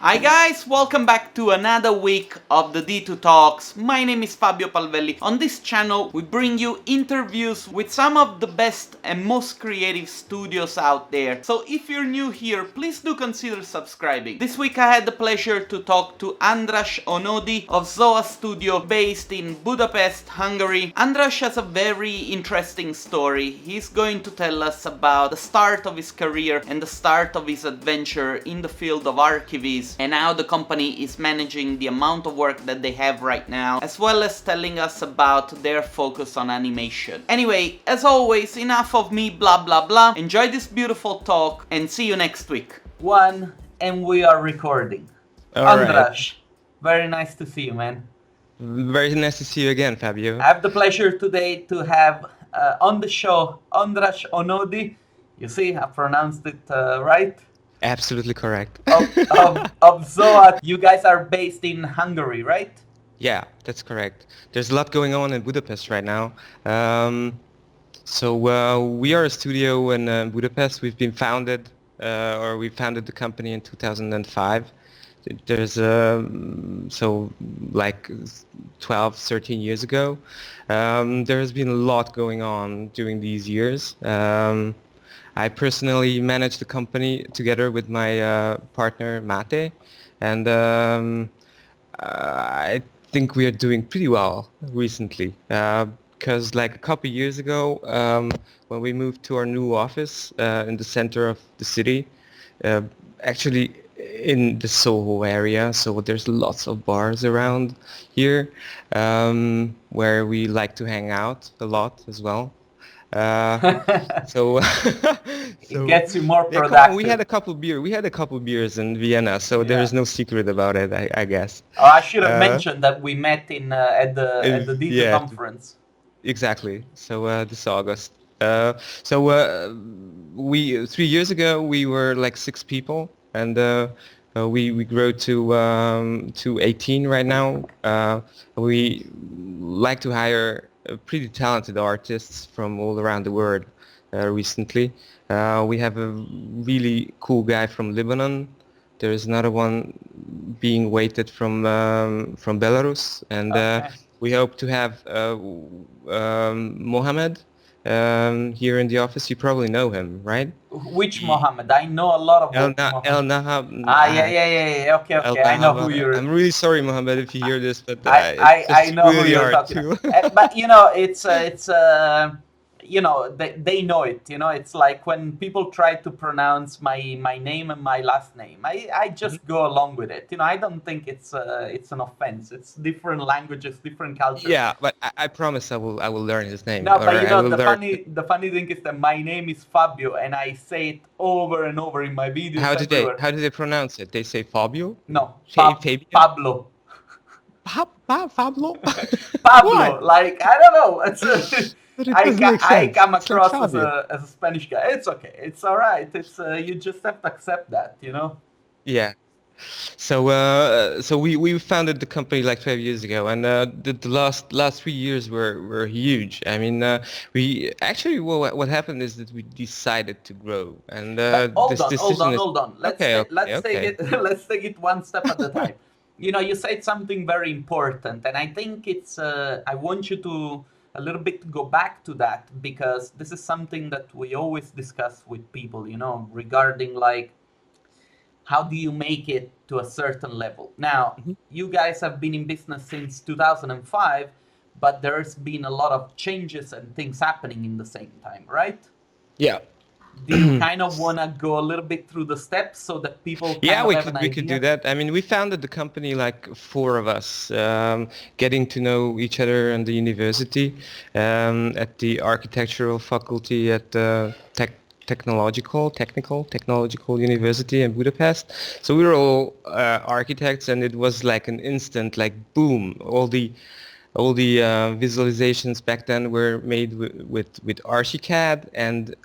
Hi guys, welcome back to another week of the D2 Talks. My name is Fabio Palvelli. On this channel, we bring you interviews with some of the best and most creative studios out there. So if you're new here, please do consider subscribing. This week I had the pleasure to talk to András Onodi of Zoa Studio based in Budapest, Hungary. András has a very interesting story. He's going to tell us about the start of his career and the start of his adventure in the field of archivists and how the company is managing the amount of work that they have right now, as well as telling us about their focus on animation. Anyway, as always, enough of me blah blah blah. Enjoy this beautiful talk and see you next week. One, and we are recording. All András, very nice to see you, man. Very nice to see you again, Fabio. I have the pleasure today to have on the show András Onodi. You see, I pronounced it right. Absolutely correct. of Zoa. You guys are based in Hungary, right? Yeah, that's correct. There's a lot going on in Budapest right now. We are a studio in Budapest. We've been founded, or we founded the company in 2005. There's like 12, 13 years ago. There has been a lot going on during these years. I personally manage the company together with my partner Mate, and I think we are doing pretty well recently. Because like a couple of years ago, when we moved to our new office in the center of the city, actually in the Soho area, so there's lots of bars around here where we like to hang out a lot as well. So It gets you more yeah, productive. we had a couple beers in Vienna, so there is no secret about it, I guess. Oh, I should have mentioned that we met in at the D2 yeah, conference. exactly. So this August. We 3 years ago we were like 6 people, and we grew to 18 right now. We like to hire pretty talented artists from all around the world. Recently, we have a really cool guy from Lebanon. There is another one being waited from Belarus, and we hope to have Mohammed here in the office. You probably know him, right? Which Mohammed? I know a lot of El Nahab. yeah. Okay. I know who you're. I'm really sorry, Mohammed, if you hear this, but I it's just know who really you're hard talking to. about. But they know it. It's like when people try to pronounce my name and my last name. I just go along with it. I don't think it's an offense. It's different languages, different cultures. Yeah, but I promise I will learn his name. No, or but I will learn. the funny thing is that my name is Fabio, and I say it over and over in my videos. How do everywhere. they pronounce it? They say Fabio? No, Fabian? Pablo. Pablo? Pablo, What? like I don't know. But it doesn't make I sense. come It's like across as Fabio. a Spanish guy. It's okay. It's all right. It's you just have to accept that. Yeah. So we founded the company like 12 years ago, and the last 3 years were huge. I mean, we actually what happened is that we decided to grow, and Hold this on, decision is hold on. okay. Let's take Okay. it let's take it one step at a time. You said something very important, and I think it's I want you to a little bit go back to that, because this is something that we always discuss with people, regarding like how do you make it to a certain level. Now, Mhm. you guys have been in business since 2005, but there's been a lot of changes and things happening in the same time, right? Yeah. Do you kind of want to go a little bit through the steps so that people kind Yeah, of we have an could do idea? that. I mean, we founded the company like four of us, getting to know each other in the university, at the architectural faculty at the technological university in Budapest. So we were all architects, and it was like an instant, like boom, all the visualizations back then were made with Archicad, and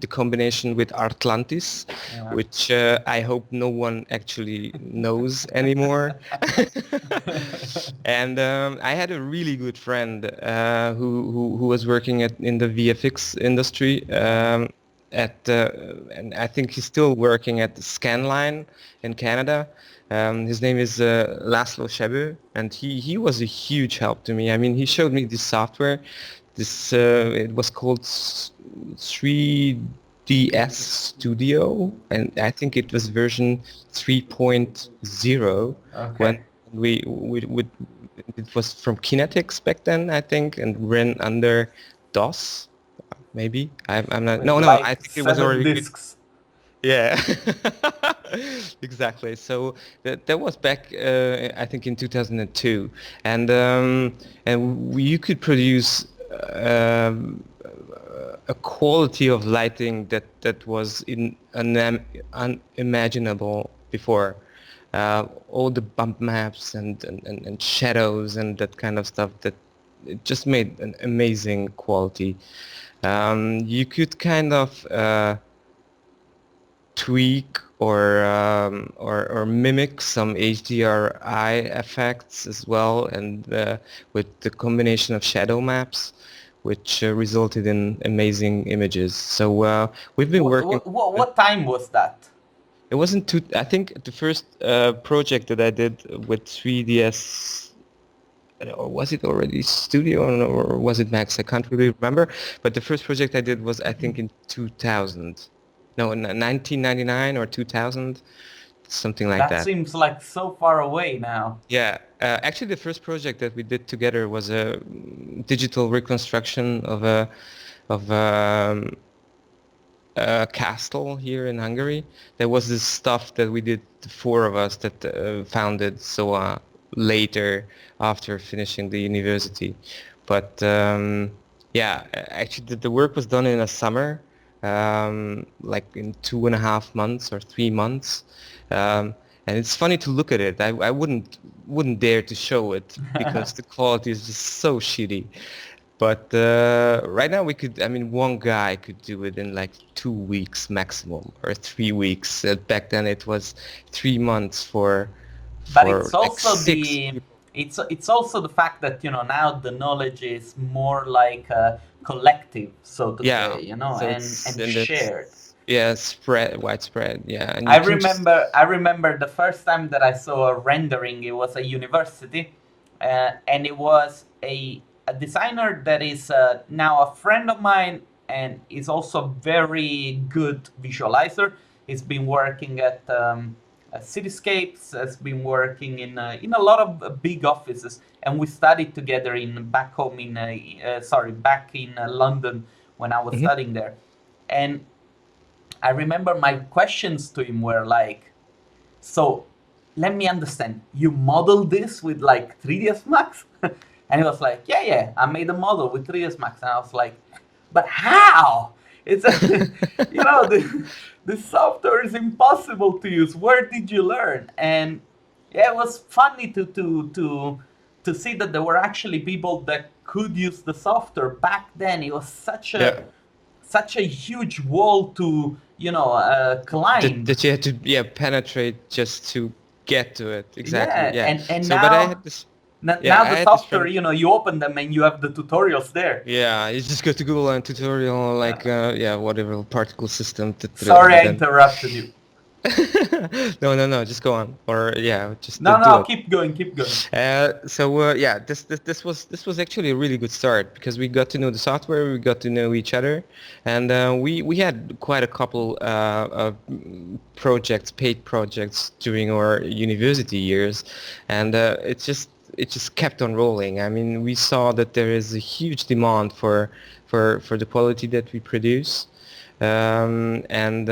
the combination with Artlantis, Yeah. which I hope no one actually knows anymore. And I had a really good friend who was working in the VFX industry. and I think he's still working at the Scanline in Canada. His name is Laszlo Sebő, and he was a huge help to me. I mean, he showed me this software. It was called 3DS Studio, and I think it was version 3.0 when Okay. we would. It was from Kinetics back then, I think, and ran under DOS. Maybe I'm not. With No, no. I like think it was 7 already good. discs. Yeah, exactly. So that was back, I think, in 2002, and you could produce a quality of lighting that was unimaginable before. All the bump maps and shadows and that kind of stuff that it just made an amazing quality. You could kind of tweak or mimic some HDRI effects as well, and with the combination of shadow maps, which resulted in amazing images. So we've been working. What time was that? It wasn't too. I think the first project that I did with 3ds, or was it already Studio or was it Max? I can't really remember. But the first project I did was, I think, in 2000. No, in 1999 or 2000, something like That that. seems like so far away now. Yeah, actually, the first project that we did together was a digital reconstruction of a castle here in Hungary. There was this stuff that we did, the four of us that founded Zoa later after finishing the university. But yeah, actually the work was done in a summer, like in 2.5 months or 3 months. And it's funny to look at it. I wouldn't dare to show it because the quality is just so shitty. But right now I mean, one guy could do it in like 2 weeks maximum or 3 weeks. Back then it was 3 months But for it's like also six the people. it's also the fact that now the knowledge is more like collective, so to Yeah, say, so and and shared. it's yeah, widespread. Yeah, and you can just I remember the first time that I saw a rendering. It was a university, and it was a designer that is now a friend of mine and is also a very good visualizer. He's been working at Cityscapes, has been working in a lot of big offices, and we studied together in back home in back in London when I was Mhm. studying there, and I remember my questions to him were like, so let me understand, you modeled this with like 3ds Max? And he was like, yeah, yeah, I made a model with 3ds Max. And I was like, but how? It's a, the software is impossible to use. Where did you learn? And yeah, it was funny to see that there were actually people that could use the software back then. It was Yeah, such a huge wall to climb. that you had to penetrate just to get to it. Exactly. Yeah, Yeah. and So, but I now had this. Yeah, now I the had this software, friend. you open them and you have the tutorials there. Yeah, you just go to Google and tutorial like whatever particle system, Sorry, and I then interrupted you. no, just go on, or yeah, just No, do no, it. keep going, keep going. So yeah, this was actually a really good start because we got to know the software, we got to know each other, and we had quite a couple of projects, paid projects during our university years, and it just kept on rolling. I mean, we saw that there is a huge demand for the quality that we produce, and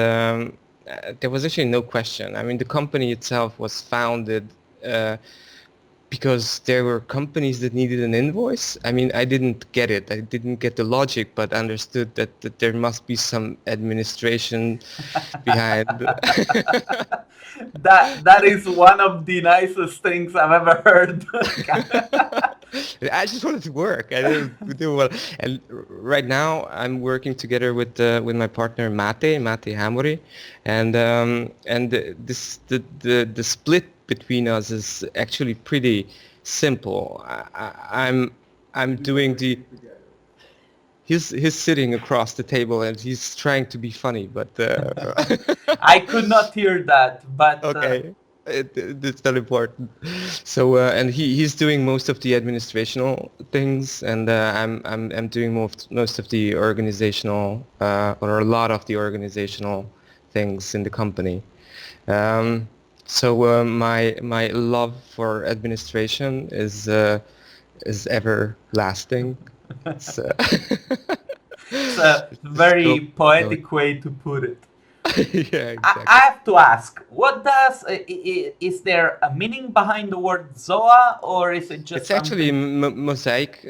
there was actually no question. I mean, the company itself was founded uh, because there were companies that needed an invoice. I mean, I didn't get it. I didn't get the logic, but understood that there must be some administration behind. That is one of the nicest things I've ever heard. I just wanted to work. I didn't do well. And right now, I'm working together with my partner Mate Hamori, and the split between us is actually pretty simple. I'm doing the he's sitting across the table and he's trying to be funny, but I could not hear that, but okay, it's not important. So and he's doing most of the administrational things, and I'm doing most of the organizational or a lot of the organizational things in the company. Um, so my love for administration is everlasting. It's, it's a it's so very poetic way to put it. yeah, I exactly. have to ask, what does is there a meaning behind the word Zoa, or is it just It's actually a something? mosaic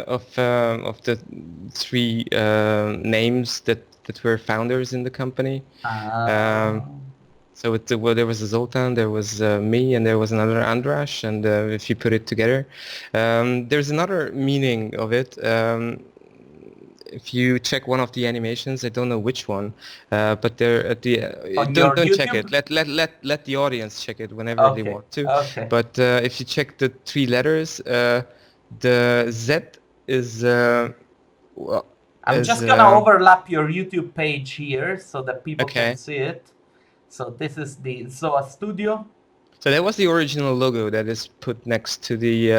of the three names that were founders in the company. Um, Uh, so well, there was a Zoltan, there was me, and there was another Andras. And if you put it together, there's another meaning of it. If you check one of the animations, I don't know which one, but they're at the on don't your don't check it. YouTube? Let the audience check it whenever they Okay, want to. okay. But if you check the three letters, the Z is well, I'm is just gonna overlap your YouTube page here so that people can okay. see it. So this is the Zoa Studio. So that was the original logo that is put next to the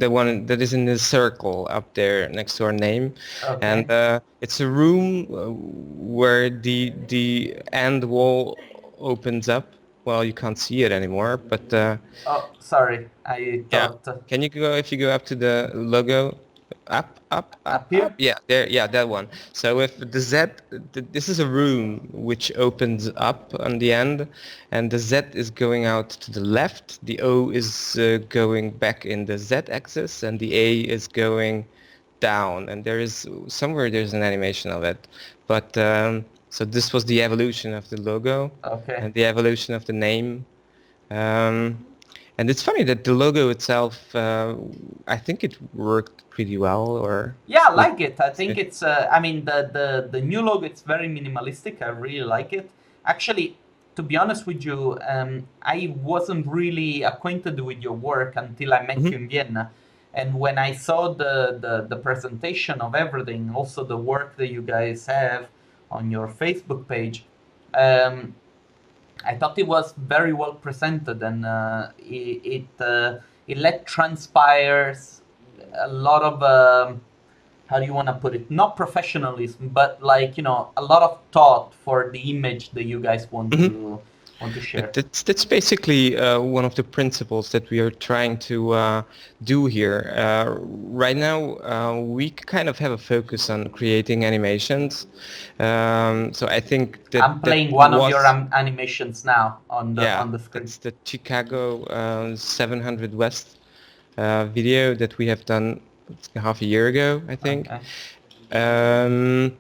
one that is in the circle up there next to our name, and Okay. it's a room where the end wall opens up. Well, you can't see it anymore, but Oh, sorry. I yeah. thought Can you go if you go up to the logo? up Up. here. Yeah, there. Yeah, that one. So if the Z, this is a room which opens up on the end, and the Z is going out to the left. The O is going back in the Z axis, and the A is going down. And there is somewhere there's an animation of it, but so this was the evolution of the logo Okay. and the evolution of the name. Um, and it's funny that the logo itself, I think it worked pretty well, or Yeah, I what? like it. I think it's. I mean, the new logo. It's very minimalistic. I really like it. Actually, to be honest with you, I wasn't really acquainted with your work until I met Mhm. you in Vienna, and when I saw the presentation of everything, also the work that you guys have on your Facebook page, um, I thought it was very well presented, and it let transpires a lot of how do you want to put it? Not professionalism, but like a lot of thought for the image that you guys Mhm. want to share. That's basically one of the principles that we are trying to do here. Right now, we kind of have a focus on creating animations. So I think that I'm that playing one of your was animations now on yeah, the screen. that's the Chicago 700 West video that we have done half a year ago, I think. Okay. Um,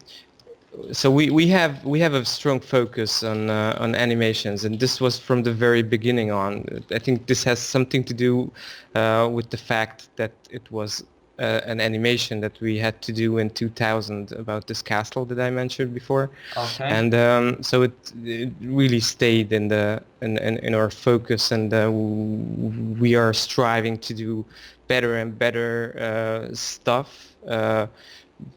so we have a strong focus on animations, and this was from the very beginning on. I think this has something to do with the fact that it was an animation that we had to do in 2000 about this castle that I mentioned before, Okay. and so it really stayed in our focus, and we are striving to do better and better stuff.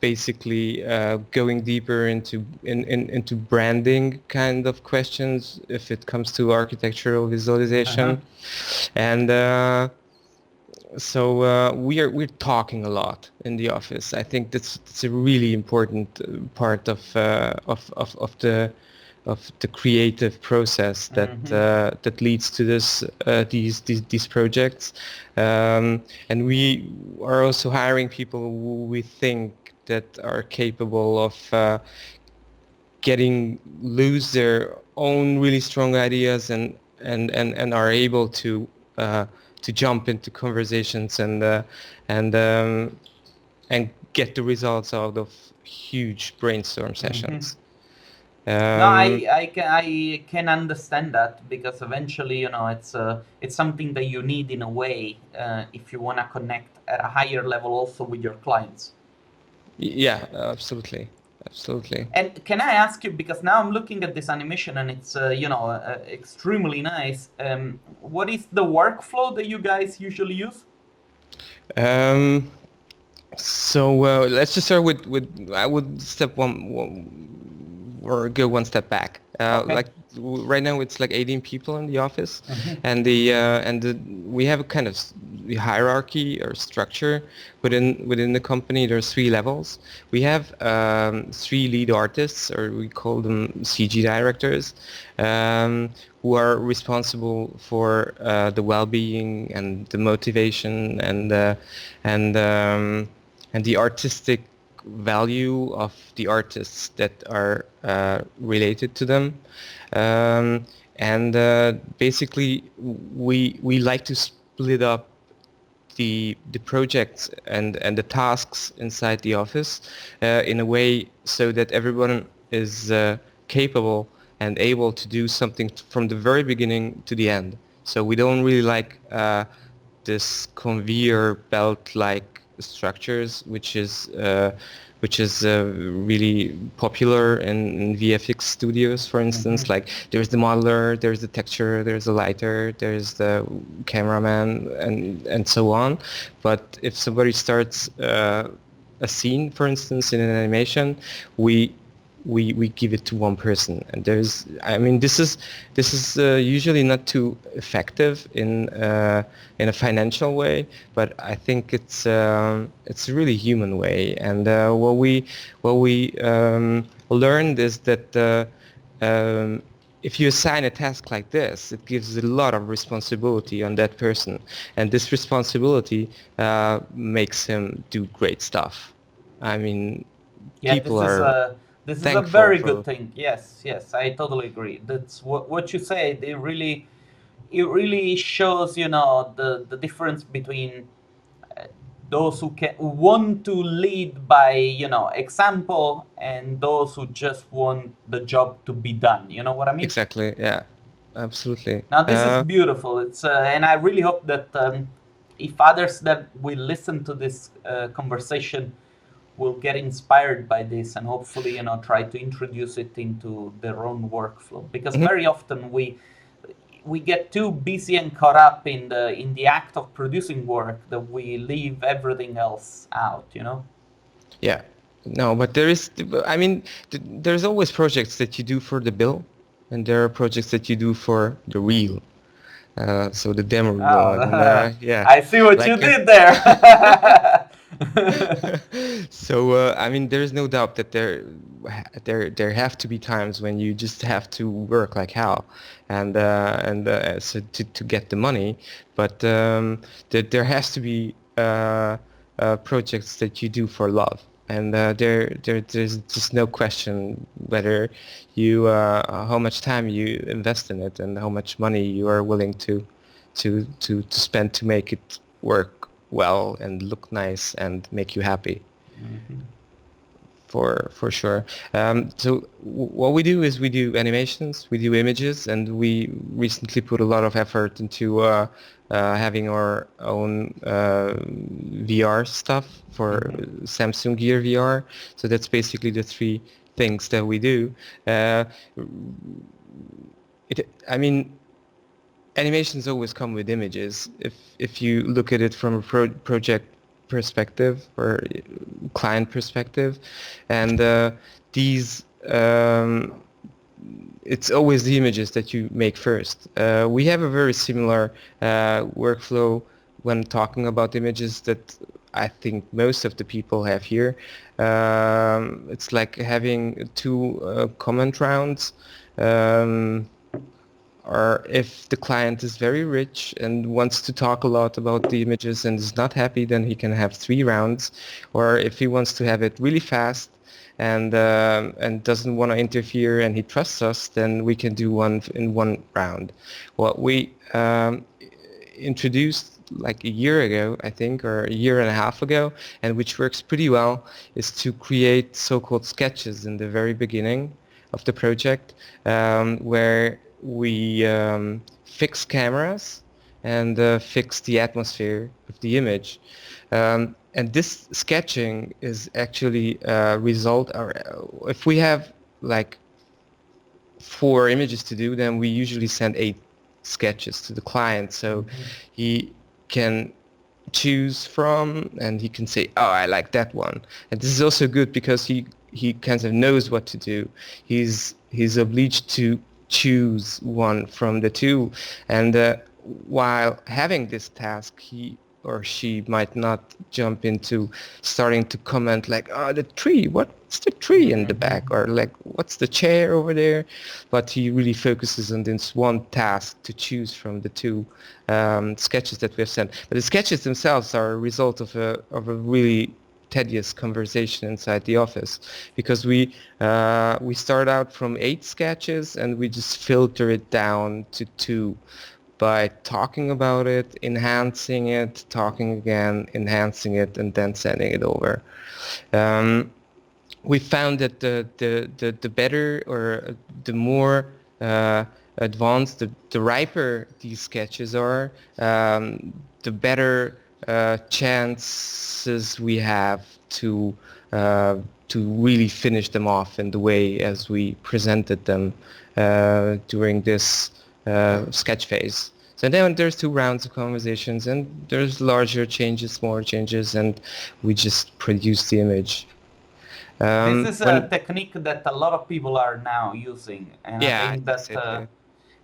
Basically going deeper into branding kind of questions if it comes to architectural Uh-huh. visualization, and so we're talking a lot in the office. I think that's a really important part of the creative process Mm-hmm. that leads to these projects, and we are also hiring people who we think that are capable of getting loose their own really strong ideas and are able to jump into conversations and and get the results out of huge brainstorm Mm-hmm. sessions. No, Um, I can understand that because eventually, it's something that you need in a way if you want to connect at a higher level also with your clients. yeah, absolutely, absolutely. And can I ask you, because now I'm looking at this animation and it's extremely nice. What is the workflow that you guys usually use? Um, So let's just start with I would step or go one step back. Okay. Like right now, it's like 18 people in the office, Hmm. and we have a kind of the hierarchy or structure within the company. There's three levels. We have three lead artists, or we call them CG directors, who are responsible for the well-being and the motivation and and the artistic value of the artists that are related to them. And basically, we like to split up the projects and the tasks inside the office in a way so that everyone is capable and able to do something from the very beginning to the end. So we don't really like this conveyor belt like structures, which is really popular in VFX studios, for instance. Hmm. Like there's the modeler, there's the texture, there's the lighter, there's the cameraman, and so on. But if somebody starts a scene, for instance, in an animation, we we give it to one person, and there's I mean this is usually not too effective in a financial way, but I think it's a really human way. And what we learned is that if you assign a task like this, it gives a lot of responsibility on that person, and this responsibility makes him do great stuff. I mean, Yeah, people are this is a thankful very good for. thing. Yes, yes, I totally agree. That's what you said. It really shows, the difference between those who want to lead by, example, and those who just want the job to be done. You know what I mean? Exactly, yeah, absolutely. Now this is beautiful. And I really hope that if others that will listen to this conversation will get inspired by this, and hopefully, try to introduce it into their own workflow, because Mhm. very often we get too busy and caught up in the act of producing work that we leave everything else out. Yeah, no, but there is, I mean, there's always projects that you do for the bill, and there are projects that you do for the real. So the demo reel, and Oh, yeah, I see what you like did there. so I mean, there is no doubt that there have to be times when you just have to work like hell, and so to get the money, but there has to be projects that you do for love, and there's just no question whether you how much time you invest in it and how much money you are willing to spend to make it work well and look nice and make you happy, Mhm. for sure. So what we do is we do animations, we do images, and we recently put a lot of effort into having our own VR stuff for Mhm. Samsung Gear VR. So that's basically the three things that we do. Uh, I mean, animations always come with images. If you look at it from a project perspective or client perspective, and these it's always the images that you make first. We have a very similar workflow when talking about images that I think most of the people have here. It's like having two comment rounds. Um, or if the client is very rich and wants to talk a lot about the images and is not happy, then he can have 3 rounds. Or if he wants to have it really fast and doesn't want to interfere and he trusts us, then we can do one in 1 round. What we introduced like a year ago, I think, or a year and a half ago, and which works pretty well, is to create so-called sketches in the very beginning of the project, where we fix cameras and fix the atmosphere of the image. And this sketching is actually result, or if we have like 4 images to do, then we usually send 8 sketches to the client, so Mhm. he can choose from, and he can say, oh, I like that one. And this is also good because he kind of knows what to do. He's obliged to choose one from the two, and while having this task, he or she might not jump into starting to comment like, oh, the tree, what's the tree in the back, or like, what's the chair over there? But he really focuses on this one task to choose from the two sketches that we have sent. But the sketches themselves are a result of a really tedious conversation inside the office, because we start out from 8 sketches and we just filter it down to 2 by talking about it, enhancing it, talking again, enhancing it, and then sending it over. We found that the better or the more advanced, the riper these sketches are, the better chances we have to really finish them off in the way as we presented them during this sketch phase. So then there's 2 rounds of conversations, and there's larger changes, smaller changes, and we just produce the image. This is a technique that a lot of people are now using, and Yeah, I think that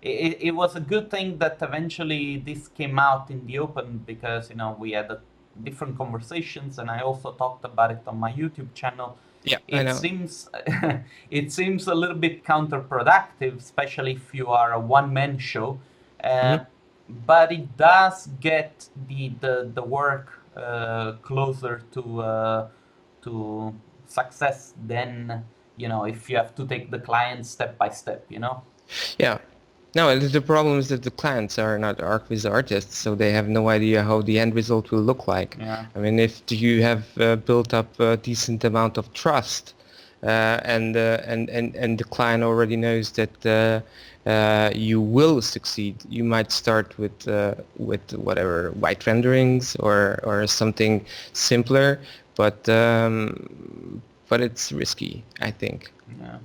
it was a good thing that eventually this came out in the open, because we had different conversations, and I also talked about it on my YouTube channel. Yeah, I know. It seems a little bit counterproductive, especially if you are a one-man show, but it does get the work closer to success than if you have to take the client step by step. Yeah. No, the problem is that the clients are not ArcViz artists, so they have no idea how the end result will look like. Yeah. I mean, if you have built up a decent amount of trust, and the client already knows that you will succeed, you might start with whatever white renderings or something simpler, but it's risky, I think. Yeah.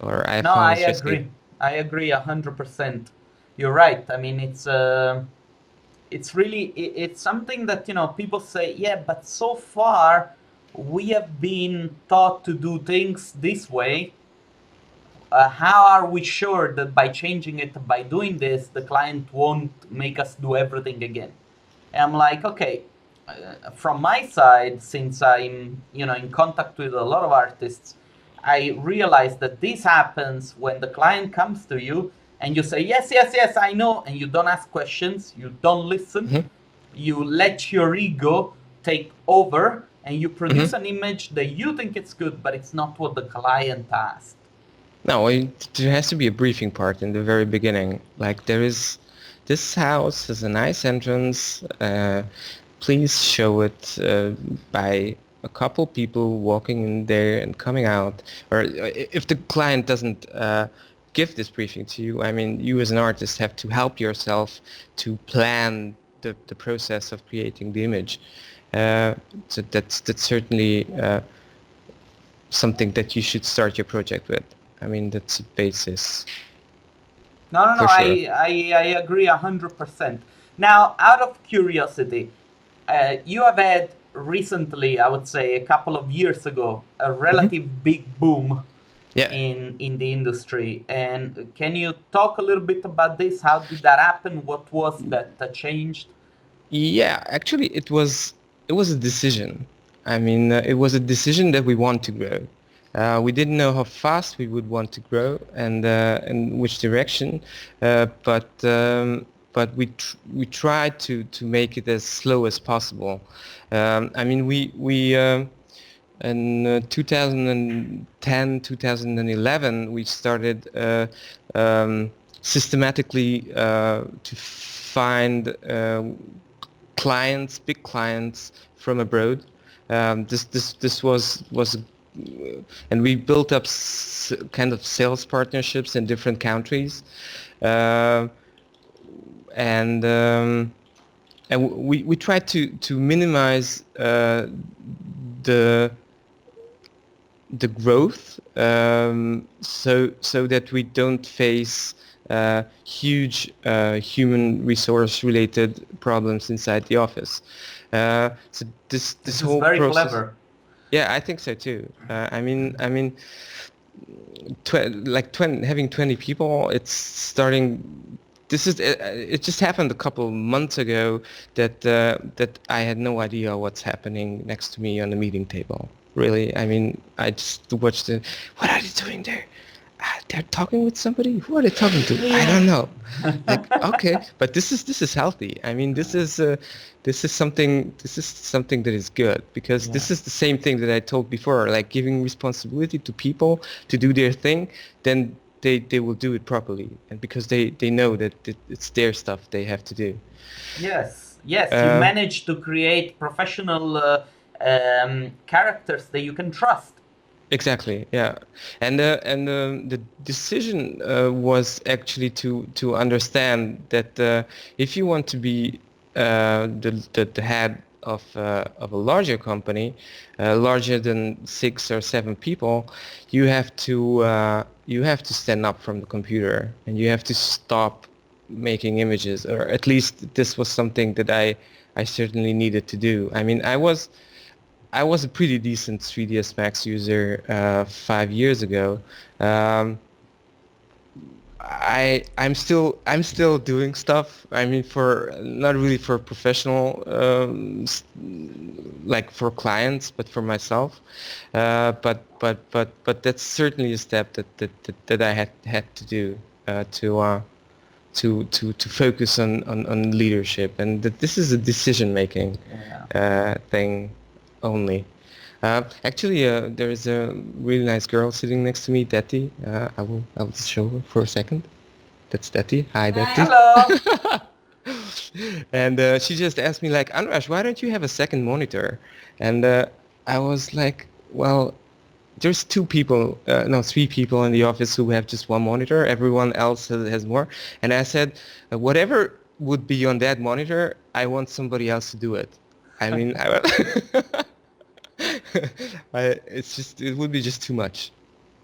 Or I No, found I it's risky. agree. I agree 100%. You're right. I mean, it's really it's something that people say, yeah, but so far we have been taught to do things this way. How are we sure that by changing it, by doing this, the client won't make us do everything again? And I'm like, okay, from my side, since I'm in contact with a lot of artists, I realize that this happens when the client comes to you and you say, yes, yes, yes, I know, and you don't ask questions, you don't listen, you let your ego take over, and you produce an image that you think it's good, but it's not what the client asked. No, there has to be a briefing part in the very beginning. Like, this house has a nice entrance. Please show it by a couple people walking in there and coming out. Or if the client doesn't give this briefing to you, I mean, you as an artist have to help yourself to plan the process of creating the image. So that's certainly something that you should start your project with. I mean, that's a basis. No, For sure. I agree 100%. Now, out of curiosity, you have had recently, I would say a couple of years ago, a relative big boom in the industry. And can you talk a little bit about this? How did that happen? What was that changed? Yeah, actually, it was a decision. I mean, it was a decision that we want to grow. We didn't know how fast we would want to grow and in which direction, but we tried to make it as slow as possible. I mean, we in 2010, 2011, we started systematically to find clients, big clients from abroad. This was and we built up kind of sales partnerships in different countries, and we tried to minimize the growth, so that we don't face huge human resource related problems inside the office. So this This is whole very process. clever. Yeah, I think so too. I mean, like 20, having 20 people, it's starting. This is it just happened a couple months ago that I had no idea what's happening next to me on the meeting table. Really, I mean, I just watched it. What are they doing there? They're talking with somebody. Who are they talking to? I don't Yeah. know. Like, okay, but this is healthy. I mean, this is something that is good because Yeah. this is the same thing that I told before, like giving responsibility to people to do their thing, then they will do it properly, and because they know that it's their stuff they have to do. Yes, yes, you Um, manage to create professional characters that you can trust. Exactly, yeah, and the decision was actually to understand that if you want to be the head of a larger company, larger than 6 or 7 people, you have to stand up from the computer and you have to stop making images, or at least this was something that I certainly needed to do. I mean, I was a pretty decent 3ds Max user 5 years ago. Um, I'm still doing stuff. I mean, for not really for professional, like for clients, but for myself. But that's certainly a step that I had to do to focus on leadership, and that this is a decision making Yeah. thing only. Actually, there is a really nice girl sitting next to me, Deti. I will show her for a second. That's Deti. Hi, Deti. Hello. And she just asked me like, Andras, why don't you have a second monitor? And I was like, well, there's 2 people, no, 3 people in the office who have just one monitor. Everyone else has more. And I said, whatever would be on that monitor, I want somebody else to do it. I mean, it would be just too much.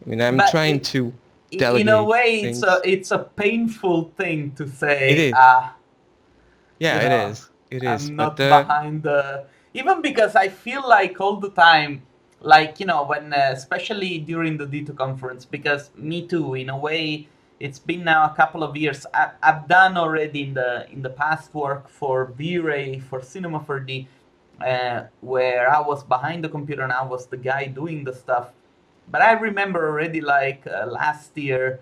I mean, I'm But trying to in a delegate way, things. it's a painful thing to It say. is. You Yeah, it know, is. It is. I'm But not behind the. Even because I feel like all the time, like, when, especially during the D2 conference, because me too, in a way, it's been now a couple of years. I've done already in the past work for V-Ray, for Cinema 4D, where I was behind the computer and I was the guy doing the stuff. But I remember already, like, last year,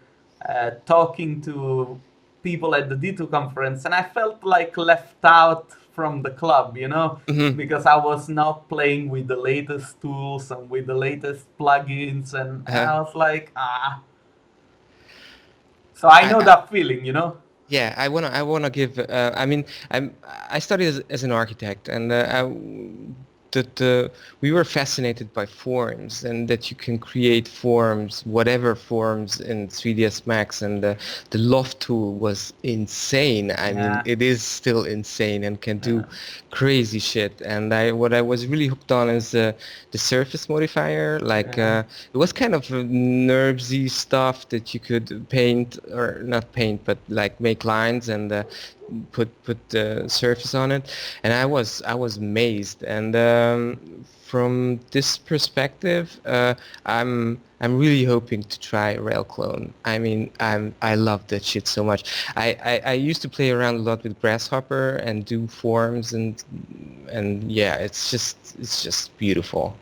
talking to people at the D2 conference, and I felt like left out from the club, mhm. because I was not playing with the latest tools and with the latest plugins, and uh, I was like, ah. So I know I that feeling. Yeah, I wanna give. I mean, I studied as an architect, and we were fascinated by forms, and that you can create forms, whatever forms, in 3ds Max, and the loft tool was insane. I mean, Yeah, it is still insane and can do yeah, crazy shit. And what I was really hooked on is the surface modifier. Like yeah. it was kind of nervsy stuff that you could paint, or not paint, but like make lines and put the surface on it. And I was amazed. And from this perspective, I'm really hoping to try Railclone. I mean, I love that shit so much. I used to play around a lot with Grasshopper and do forms, and yeah, it's just beautiful.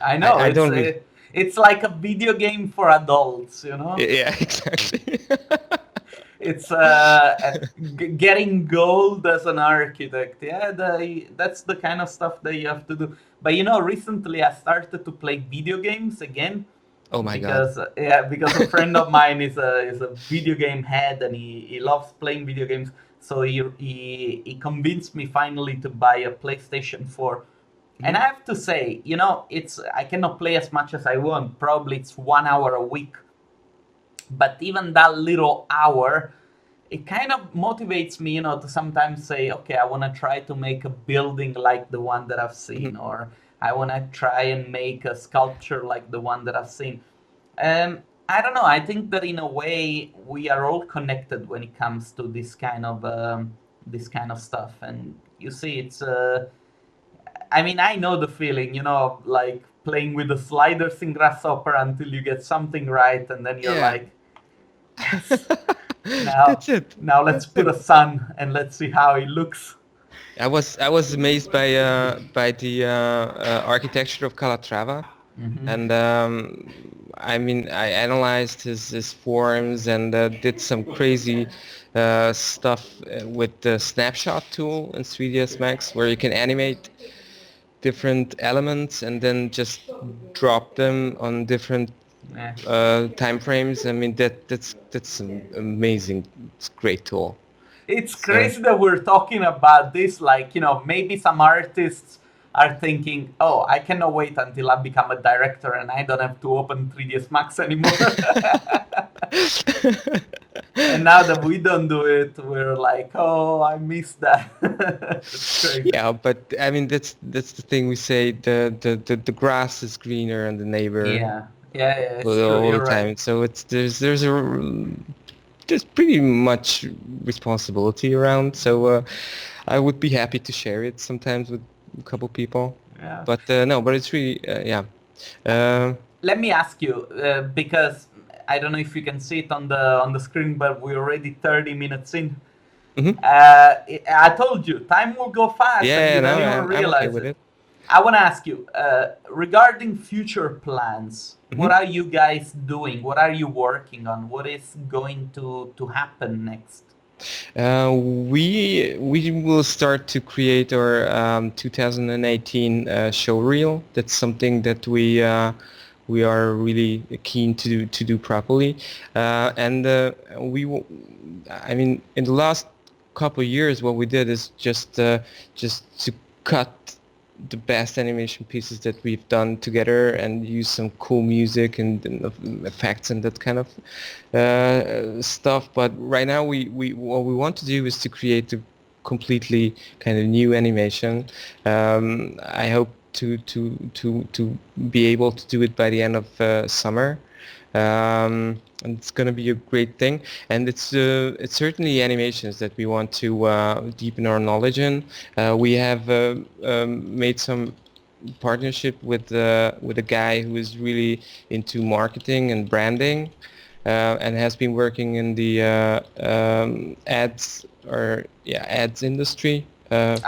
I I know I it's don't really. a, it's like a video game for adults. Yeah, exactly. It's getting gold as an architect. Yeah, that's the kind of stuff that you have to do. But recently I started to play video games again, Oh my God. because a friend of mine is a video game head, and he loves playing video games. So he convinced me finally to buy a PlayStation 4. And Mhm. I have to say, it's I cannot play as much as I want. Probably it's 1 hour a week, but even that little hour, it kind of motivates me, to sometimes say, okay, I want to try to make a building like the one that I've seen, Mhm. or I want to try and make a sculpture like the one that I've seen. I don't know. I think that in a way we are all connected when it comes to this kind of stuff, and you see, I mean, I know the feeling, like playing with the sliders in Grasshopper until you get something right, and then you're Yeah. like, yes, now, That's it. now let's That's put it. a sun and let's see how it looks. I was amazed by the architecture of Calatrava, and I mean I analyzed his forms and did some crazy stuff with the snapshot tool in 3ds Max, where you can animate different elements and then just drop them on different Yeah. time frames. I mean that's an amazing, it's a great tool. It's So crazy that we're talking about this. Like, maybe some artists are thinking, oh, I cannot wait until I become a director and I don't have to open 3ds Max anymore. And now that we don't do it, we're like, oh, I miss that. It's crazy. yeah, but I mean that's the thing we say, the grass is greener on the neighbor Yeah, yeah, yeah, it's true. all the You're right. time. So it's there's pretty much responsibility around. So I would be happy to share it sometimes with a couple people. Yeah. But no, but it's really yeah. Uh, Let me ask you, because I don't know if you can see it on the screen, but we're already 30 minutes in. mhm. I told you, time will go fast, and you Yeah, don't no, even I'm okay realize with it. it. I want to ask you, regarding future plans, what Mhm. are you guys doing? What are you working on? What is going to happen next? We will start to create our 2018 show reel. That's something that we are really keen to do properly. And I mean, in the last couple of years, what we did is just to cut the best animation pieces that we've done together and use some cool music and effects and that kind of stuff. But right now we what we want to do is to create a completely kind of new animation. I hope to be able to do it by the end of summer. And it's going to be a great thing, and it's certainly animations that we want to deepen our knowledge in. We have made some partnership with a guy who is really into marketing and branding, and has been working in the ads, or yeah, ads industry for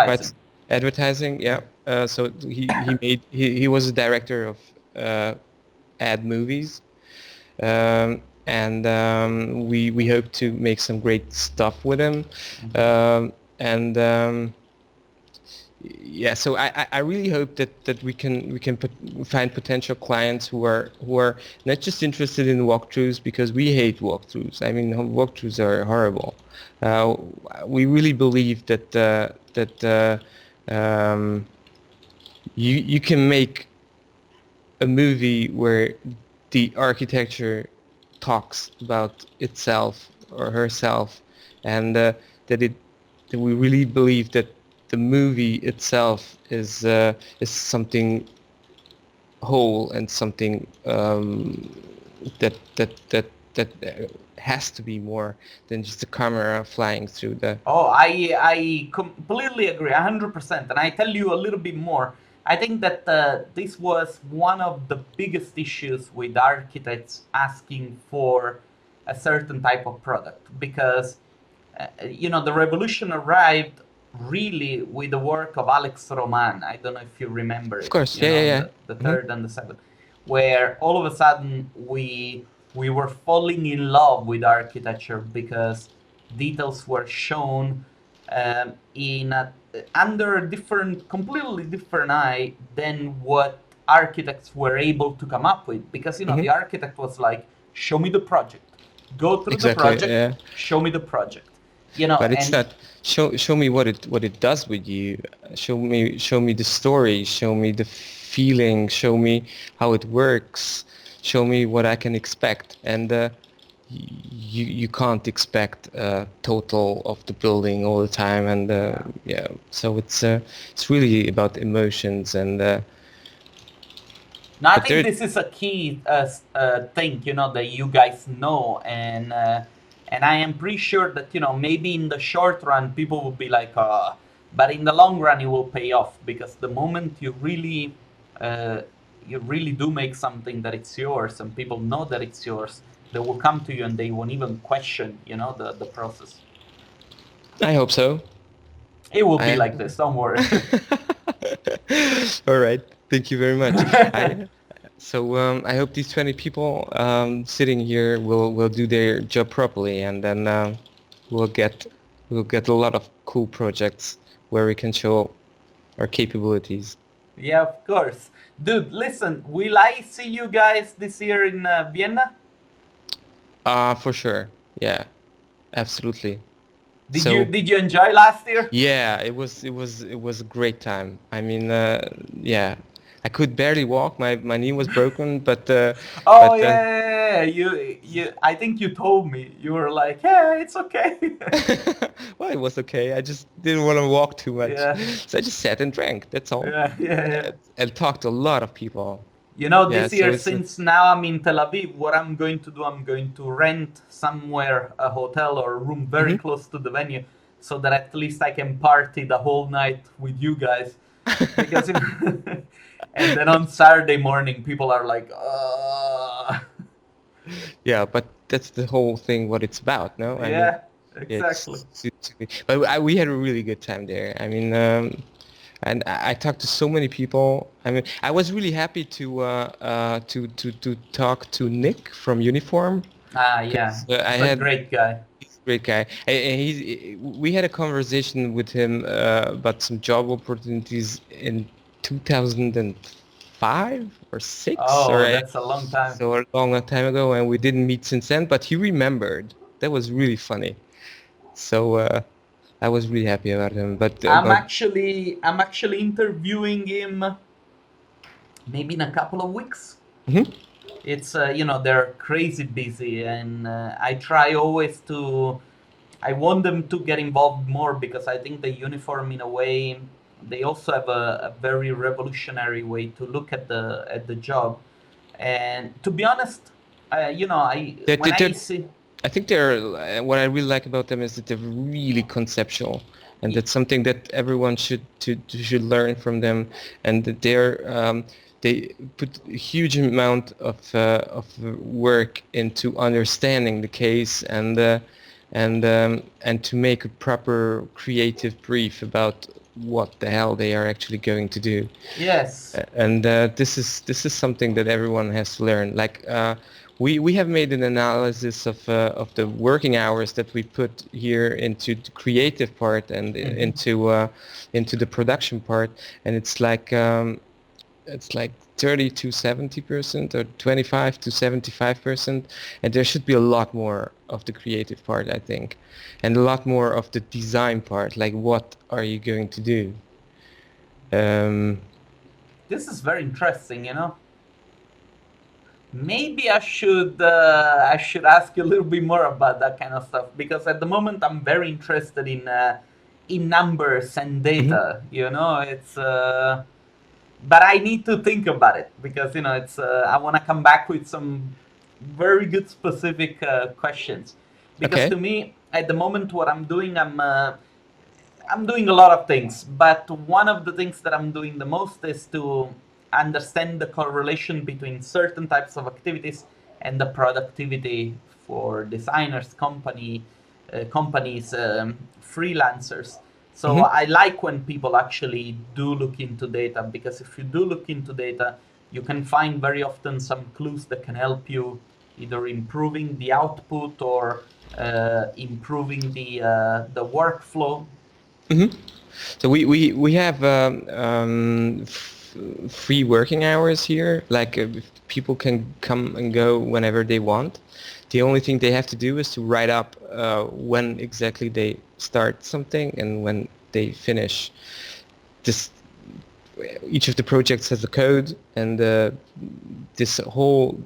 quite Advertising. advertising. Yeah. So he was a director of ad movies, and we hope to make some great stuff with him. And yeah, so I really hope that we can find potential clients who are not just interested in walkthroughs, because we hate walkthroughs. I mean, walkthroughs are horrible. We really believe that you can make a movie where the architecture talks about itself or herself, and that it that we really believe that the movie itself is something whole and something that has to be more than just a camera flying through the. Oh, I completely agree, 100%. And I tell you a little bit more. I think that this was one of the biggest issues with architects asking for a certain type of product, because the revolution arrived really with the work of Alex Roman. I don't know if you remember Of it, course, yeah, yeah, the yeah. third and the seventh, where all of a sudden we were falling in love with architecture because details were shown in under a different, completely different eye than what architects were able to come up with. Because Hmm. the architect was like, "Show me the project, go through the Exactly, project, yeah. show me the project," But it's and not show me what it does with you. Show me the story. Show me the feeling. Show me how it works. Show me what I can expect. And you can't expect total of the building all the time. And yeah. yeah, so it's really about emotions. And No, I but think there. this is a key thing, that you guys know, and I am pretty sure that maybe in the short run, people will be like, but in the long run it will pay off, because the moment uh, you really do make something that it's yours and people know that it's yours, they will come to you and they won't even question, the process. I hope so. It will be I like this, don't worry. All right. Thank you very much. I hope these 20 people sitting here will do their job properly, and then we'll get we'll get a lot of cool projects where we can show our capabilities. Yeah, of course. Dude, listen, will I see you guys this year in Vienna? For sure. Yeah, absolutely. Did you So did you enjoy last year? yeah, it was a great time. I mean, yeah, I could barely walk. My knee was broken, Oh but yeah, you I think you told me. You were like, "Yeah, it's okay." well, it was okay. I just didn't want to walk too much, Yeah. so I just sat and drank. That's all, Yeah, yeah, yeah. and talked to a lot of people. Yeah, This so year, it's since now I'm in Tel Aviv, what I'm going to do, I'm going to rent somewhere a hotel or a room very Mhm. close to the venue, so that at least I can party the whole night with you guys. Because if, and then on Saturday morning, people are like, Yeah, but that's the whole thing. What it's about, no? I mean, yeah, yeah, exactly. but we had a really good time there. I mean, and I talked to so many people. I mean, I was really happy to talk to Nick from Uniform Ah, yeah, because I it's a had great guy. he's a great guy. And we had a conversation with him about some job opportunities in 2005 or six, Oh, or that's a long time. so a long time ago, and we didn't meet since then. But he remembered. That was really funny. So I was really happy about him. I'm actually interviewing him maybe in a couple of weeks. Mhm. It's they're crazy busy, and I try always to. I want them to get involved more, because I think the uniform, in a way, they also have a very revolutionary way to look at the job. And to be honest, I They're, when they're, I they're- see. I think what I really like about them is that they're really conceptual, and that's something that everyone should learn from them, and that they put a huge amount of work into understanding the case and to make a proper creative brief about what the hell they are actually going to do. Yes. And this is something that everyone has to learn. Like we have made an analysis of the working hours that we put here into the creative part and Hmm. into the production part, and it's like 30 to 70% or 25 to 75%, and there should be a lot more of the creative part, I think, and a lot more of the design part. Like, what are you going to do? Um, This is very interesting. Maybe I should ask you a little bit more about that kind of stuff, because at the moment I'm very interested in numbers and mhm. data. It's but I need to think about it, because it's I want to come back with some very good specific questions, because to Okay. me at the moment what I'm doing a lot of things, but one of the things that I'm doing the most is to understand the correlation between certain types of activities and the productivity for designers, companies, freelancers. So Hmm. I like when people actually do look into data, because if you do look into data, you can find very often some clues that can help you either improving the output or improving the workflow. Hmm. So we have free working hours here. Like people can come and go whenever they want. The only thing they have to do is to write up when exactly they start something and when they finish. This each of the projects has a code, and this whole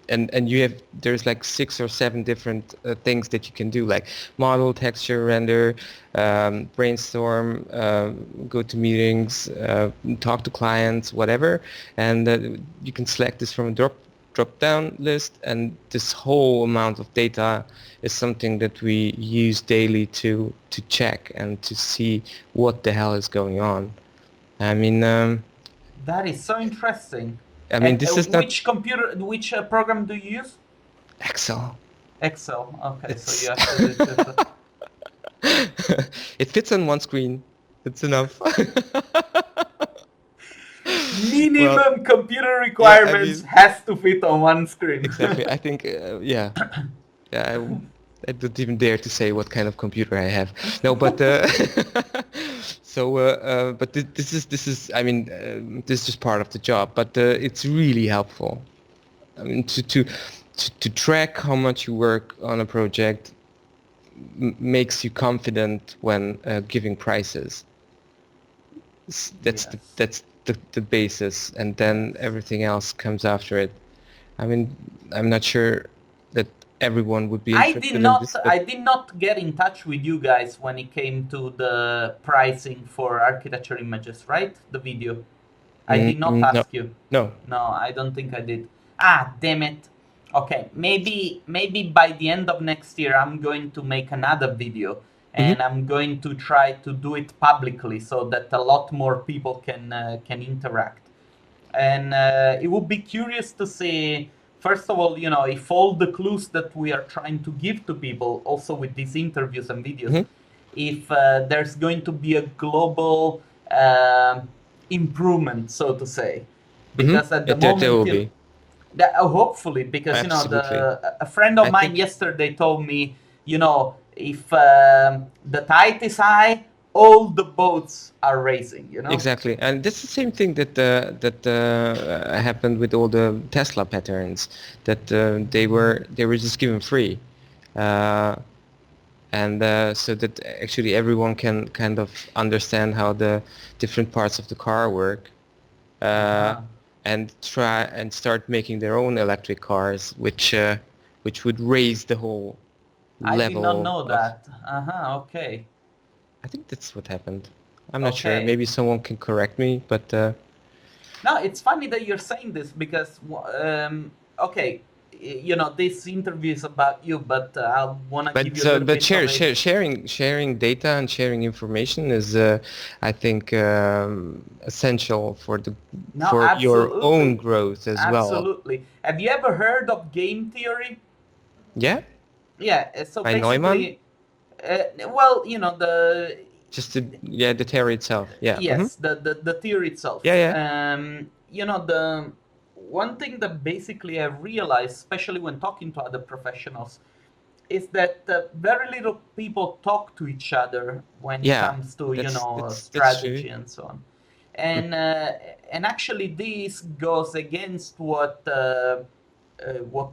and you have there's like 6 or 7 different things that you can do, like model, texture, render, brainstorm, go to meetings, talk to clients, whatever, and you can select this from a drop-down list, and this whole amount of data is something that we use daily to check and to see what the hell is going on. I mean, That is so interesting. And this is not which program do you use? Excel. Excel. Okay, so you It's have to do it with it fits on one screen. It's enough. Well, minimum computer yeah, I requirements mean, has to fit on one screen. exactly. I think, yeah. Yeah, I don't even dare to say what kind of computer I have. No, but but this is. I mean, this is just part of the job. But it's really helpful. I mean, to track how much you work on a project makes you confident when giving prices. Yes. That's the basis, and then everything else comes after it. I mean, I'm not sure that everyone would be interested in this, but I did not get in touch with you guys when it came to the pricing for architecture images, right? The video. I did not no, ask you. no. No, I don't think I did. Ah, damn it. Okay, maybe by the end of next year I'm going to make another video Hmm. and I'm going to try to do it publicly so that a lot more people can interact. And it would be curious to see, first of all, if all the clues that we are trying to give to people, also with these interviews and videos, Hmm. if there's going to be a global improvement, so to say, Hmm. because at the There moment, will be. hopefully, because Absolutely. a friend of I mine think yesterday told me, if the tide is high, all the boats are racing. exactly, and that's the same thing that happened with all the Tesla patterns that they were just given free, uh, and so that actually everyone can kind of understand how the different parts of the car work, uh, Uh-huh. and try and start making their own electric cars, which would raise the whole I did not level know of. that. Uh-huh, okay. I think that's what happened. I'm not sure. Okay. Maybe someone can correct me, but No, it's funny that you're saying this because, okay, this interview is about you, but I want to give you a little but bit of a... sharing data and sharing information is, I think, essential No, for your own absolutely. growth as well. Absolutely. Have you ever heard of game theory? Yeah, Yeah, so by Neumann, basically, well, the theory itself. Yeah. yes, the theory itself. Yeah, yeah. The one thing that basically I realized, especially when talking to other professionals, is that very little people talk to each other when it Yeah. comes to That's true. strategy and so on. And actually this goes against what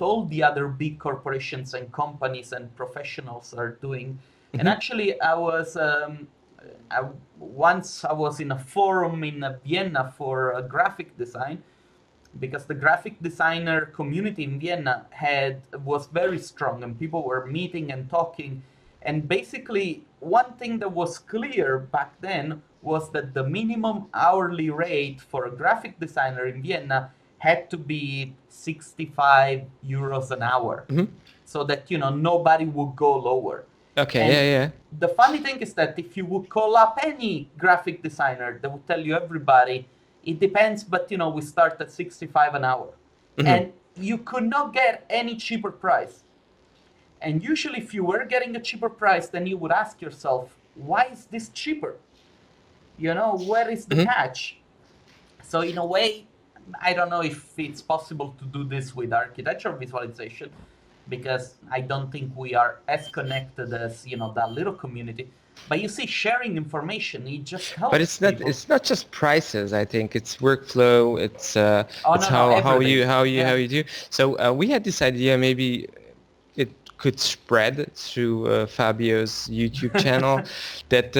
all the other big corporations and companies and professionals are doing. And Hmm. actually once I was in a forum in Vienna for graphic design, because the graphic designer community in Vienna was very strong and people were meeting and talking. And basically, one thing that was clear back then was that the minimum hourly rate for a graphic designer in Vienna had to be 65 euros an hour, Hmm. so that nobody would go lower. Okay. And Yeah, yeah. the funny thing is that if you would call up any graphic designer, they would tell you everybody, it depends, but we start at 65 an hour. Hmm. And you could not get any cheaper price. And usually, if you were getting a cheaper price, then you would ask yourself, why is this cheaper? Where is the Hmm. catch? So, in a way, I don't know if it's possible to do this with architecture visualization, because I don't think we are as connected as that little community. But you see, sharing information, it just But helps it's not people. it's not just prices. I think it's workflow. Oh It's no, no, how everything. how Yeah. you do. So we had this idea, maybe it could spread through Fabio's YouTube channel, that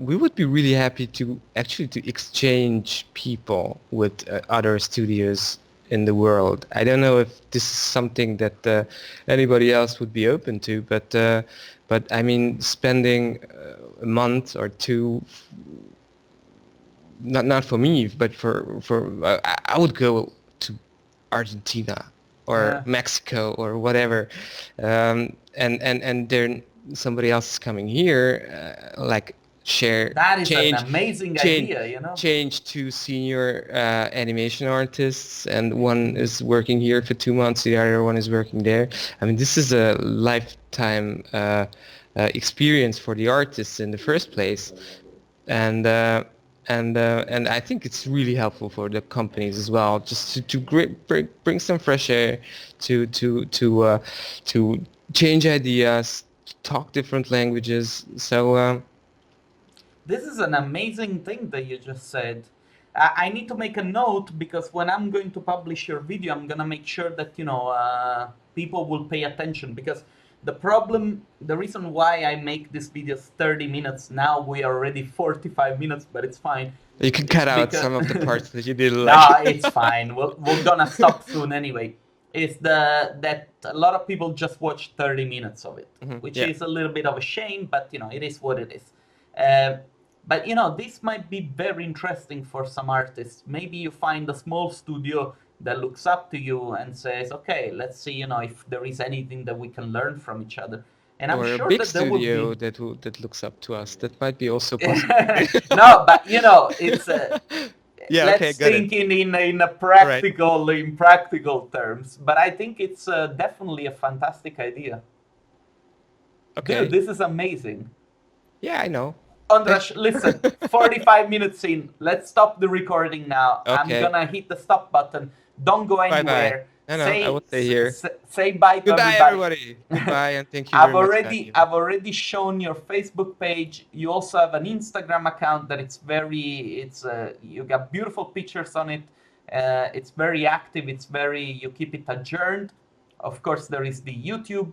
we would be really happy to actually to exchange people with other studios in the world. I don't know if this is something that anybody else would be open to, but I mean, spending a month or two, not for me, but for I would go to Argentina or Mexico or whatever, and then somebody else is coming here, like share That is an change amazing change idea, you know? change to senior animation artists, and one is working here for 2 months, the other one is working there. I mean, this is a lifetime experience for the artists in the first place, and and I think it's really helpful for the companies as well, just bring some fresh air, to change ideas, talk different languages. So This is an amazing thing that you just said. I need to make a note because when I'm going to publish your video, I'm gonna make sure that people will pay attention, because the reason why I make this videos 30 minutes, now we are already 45 minutes, but it's fine. you can It's cut out because some of the parts that you didn't no, like. it's fine. We're gonna stop soon anyway. It's that a lot of people just watch 30 minutes of it, which Yeah. is a little bit of a shame, but it is what it is. Uh, but this might be very interesting for some artists. Maybe you find a small studio that looks up to you and says, "Okay, let's see, if there is anything that we can learn from each other." And I'm Or a sure big that there would studio be. that looks up to us. That might be also possible. No, but it's Yeah, okay, let's got think it. in a All right. practical terms. But I think it's definitely a fantastic idea. Okay. Dude, this is amazing. Yeah, I know. Andras, listen, 45 minutes in. Let's stop the recording now. I'm Okay. gonna hit the stop button. Don't go Bye-bye. anywhere. No, I will stay here. Say bye to Goodbye, everybody. everybody. Goodbye, and thank you very much, Fabio. I've already shown your Facebook page. You also have an Instagram account that you got beautiful pictures on it. It's very active. You keep it adjourned. Of course, there is the YouTube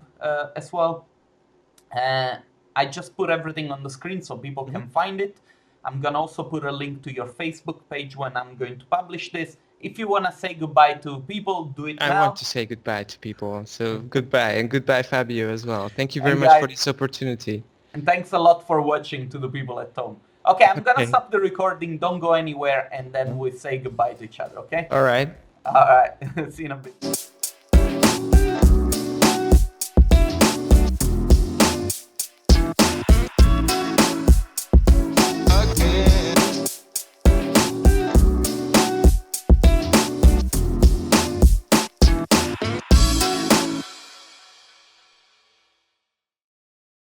as well. I just put everything on the screen so people can find it. I'm gonna also put a link to your Facebook page when I'm going to publish this. If you wanna say goodbye to people, do it I now. want to say goodbye to people. So goodbye, and goodbye, Fabio, as well. Thank you very And much for guys- this opportunity. And thanks a lot for watching to the people at home. Okay, I'm gonna Okay. stop the recording. Don't go anywhere, and then we say goodbye to each other. Okay? All right. All right. See you in a bit.